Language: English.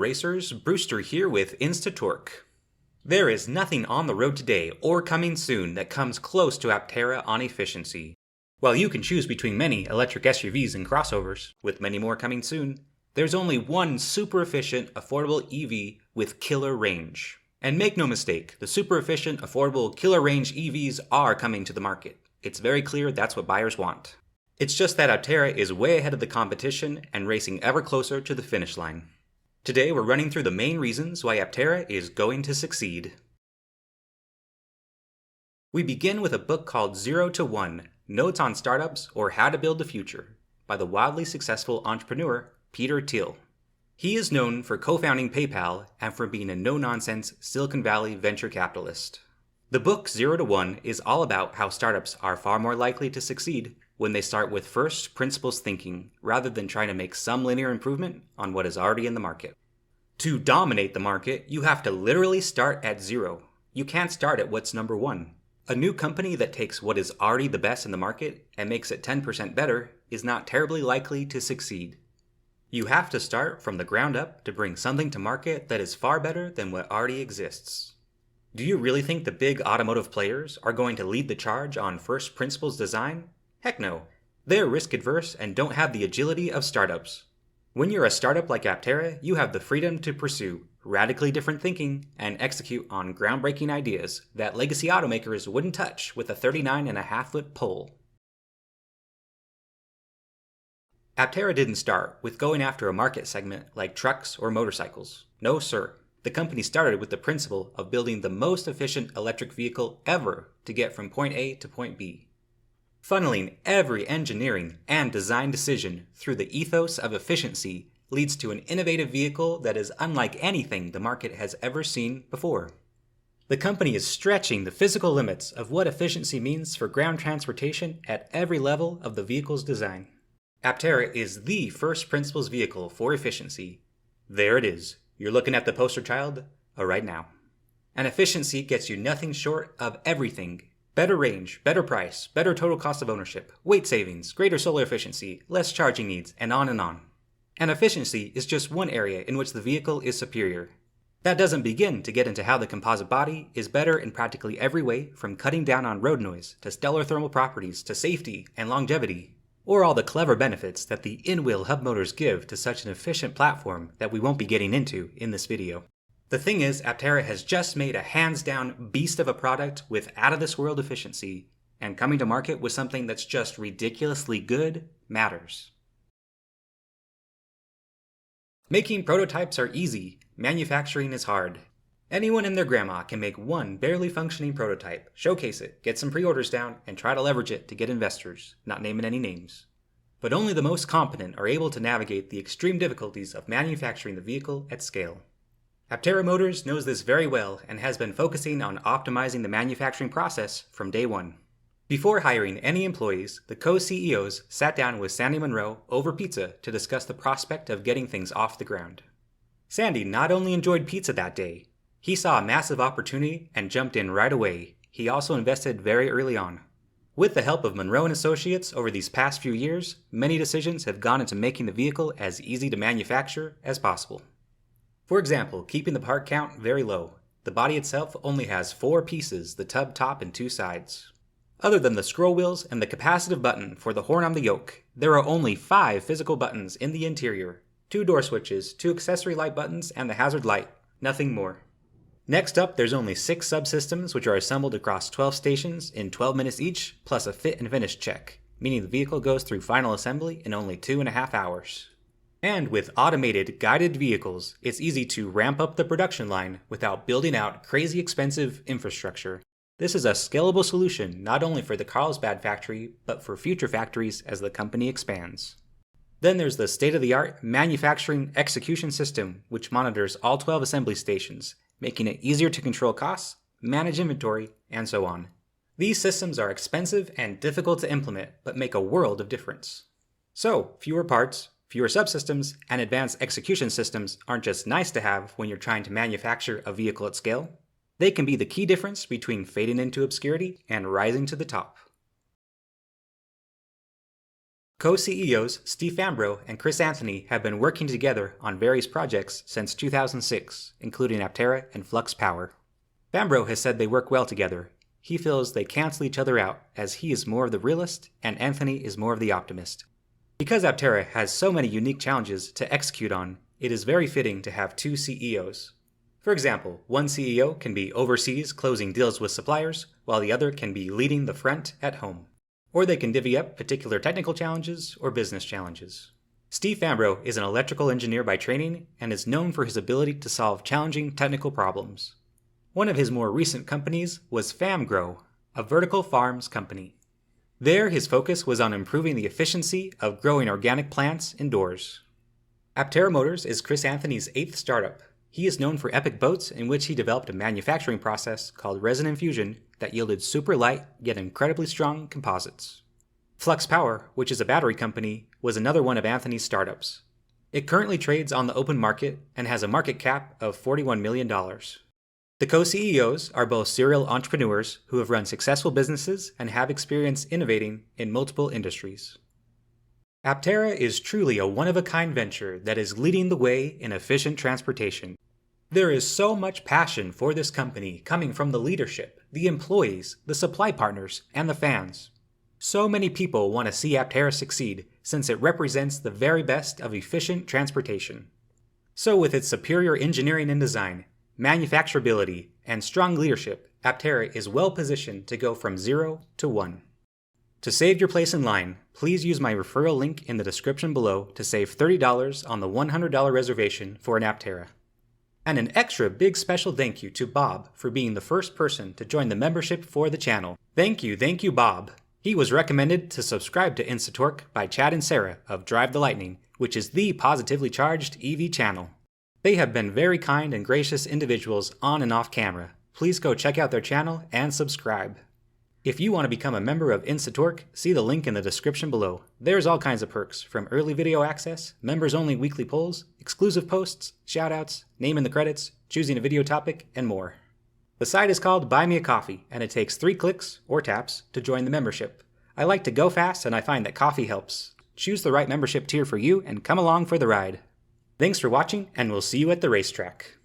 racers, Brewster here with Insta-Torque. There is nothing on the road today or coming soon that comes close to Aptera on efficiency. While you can choose between many electric SUVs and crossovers, with many more coming soon, there's only one super efficient, affordable EV with killer range. And make no mistake, the super efficient, affordable, killer range EVs are coming to the market. It's very clear that's what buyers want. It's just that Aptera is way ahead of the competition and racing ever closer to the finish line. Today we're running through the main reasons why Aptera is going to succeed. We begin with a book called 0 to 1, Notes on Startups or How to Build the Future, by the wildly successful entrepreneur Peter Thiel. He is known for co-founding PayPal and for being a no-nonsense Silicon Valley venture capitalist. The book 0 to 1 is all about how startups are far more likely to succeed when they start with first principles thinking, rather than trying to make some linear improvement on what is already in the market. To dominate the market, you have to literally start at zero. You can't start at what's number one. A new company that takes what is already the best in the market and makes it 10% better is not terribly likely to succeed. You have to start from the ground up to bring something to market that is far better than what already exists. Do you really think the big automotive players are going to lead the charge on first principles design? Heck no. They're risk adverse and don't have the agility of startups. When you're a startup like Aptera, you have the freedom to pursue radically different thinking and execute on groundbreaking ideas that legacy automakers wouldn't touch with a 39.5-foot pole. Aptera didn't start with going after a market segment like trucks or motorcycles. No sir. The company started with the principle of building the most efficient electric vehicle ever to get from point A to point B. Funneling every engineering and design decision through the ethos of efficiency leads to an innovative vehicle that is unlike anything the market has ever seen before. The company is stretching the physical limits of what efficiency means for ground transportation at every level of the vehicle's design. Aptera is the first principles vehicle for efficiency. There it is. You're looking at the poster child right now. And efficiency gets you nothing short of everything. Better range, better price, better total cost of ownership, weight savings, greater solar efficiency, less charging needs, and on and on. And efficiency is just one area in which the vehicle is superior. That doesn't begin to get into how the composite body is better in practically every way, from cutting down on road noise, to stellar thermal properties, to safety and longevity, or all the clever benefits that the in-wheel hub motors give to such an efficient platform that we won't be getting into in this video. The thing is, Aptera has just made a hands-down beast of a product with out-of-this-world efficiency, and coming to market with something that's just ridiculously good matters. Making prototypes are easy, manufacturing is hard. Anyone and their grandma can make one barely functioning prototype, showcase it, get some pre-orders down, and try to leverage it to get investors, not naming any names. But only the most competent are able to navigate the extreme difficulties of manufacturing the vehicle at scale. Aptera Motors knows this very well and has been focusing on optimizing the manufacturing process from day one. Before hiring any employees, the co-CEOs sat down with Sandy Munro over pizza to discuss the prospect of getting things off the ground. Sandy not only enjoyed pizza that day, he saw a massive opportunity and jumped in right away. He also invested very early on. With the help of Munro & Associates over these past few years, many decisions have gone into making the vehicle as easy to manufacture as possible. For example, keeping the part count very low. The body itself only has 4 pieces, the tub top and 2 sides. Other than the scroll wheels and the capacitive button for the horn on the yoke, there are only 5 physical buttons in the interior, 2 door switches, 2 accessory light buttons, and the hazard light, nothing more. Next up, there's only 6 subsystems which are assembled across 12 stations in 12 minutes each, plus a fit and finish check, meaning the vehicle goes through final assembly in only 2.5 hours. And with automated, guided vehicles, it's easy to ramp up the production line without building out crazy expensive infrastructure. This is a scalable solution not only for the Carlsbad factory, but for future factories as the company expands. Then there's the state-of-the-art manufacturing execution system, which monitors all 12 assembly stations, making it easier to control costs, manage inventory, and so on. These systems are expensive and difficult to implement, but make a world of difference. So, fewer parts, fewer subsystems, and advanced execution systems aren't just nice to have when you're trying to manufacture a vehicle at scale. They can be the key difference between fading into obscurity and rising to the top. Co-CEOs Steve Fambro and Chris Anthony have been working together on various projects since 2006, including Aptera and Flux Power. Fambro has said they work well together. He feels they cancel each other out, as he is more of the realist and Anthony is more of the optimist. Because Aptera has so many unique challenges to execute on, it is very fitting to have two CEOs. For example, one CEO can be overseas closing deals with suppliers, while the other can be leading the front at home. Or they can divvy up particular technical challenges or business challenges. Steve Fambro is an electrical engineer by training and is known for his ability to solve challenging technical problems. One of his more recent companies was FamGrow, a vertical farms company. There, his focus was on improving the efficiency of growing organic plants indoors. Aptera Motors is Chris Anthony's 8th startup. He is known for epic boats in which he developed a manufacturing process called resin infusion that yielded super light yet incredibly strong composites. Flux Power, which is a battery company, was another one of Anthony's startups. It currently trades on the open market and has a market cap of $41 million. The co-CEOs are both serial entrepreneurs who have run successful businesses and have experience innovating in multiple industries. Aptera is truly a one-of-a-kind venture that is leading the way in efficient transportation. There is so much passion for this company coming from the leadership, the employees, the supply partners, and the fans. So many people want to see Aptera succeed since it represents the very best of efficient transportation. So with its superior engineering and design, manufacturability, and strong leadership, Aptera is well positioned to go from 0 to 1. To save your place in line, please use my referral link in the description below to save $30 on the $100 reservation for an Aptera. And an extra big special thank you to Bob for being the first person to join the membership for the channel. Thank you, Bob. He was recommended to subscribe to InstaTorque by Chad and Sarah of Drive the Lightning, which is the positively charged EV channel. They have been very kind and gracious individuals on and off camera. Please go check out their channel and subscribe. If you want to become a member of InstaTorque, see the link in the description below. There's all kinds of perks, from early video access, members-only weekly polls, exclusive posts, shoutouts, name in the credits, choosing a video topic, and more. The site is called Buy Me a Coffee, and it takes 3 clicks, or taps, to join the membership. I like to go fast, and I find that coffee helps. Choose the right membership tier for you, and come along for the ride. Thanks for watching, and we'll see you at the racetrack.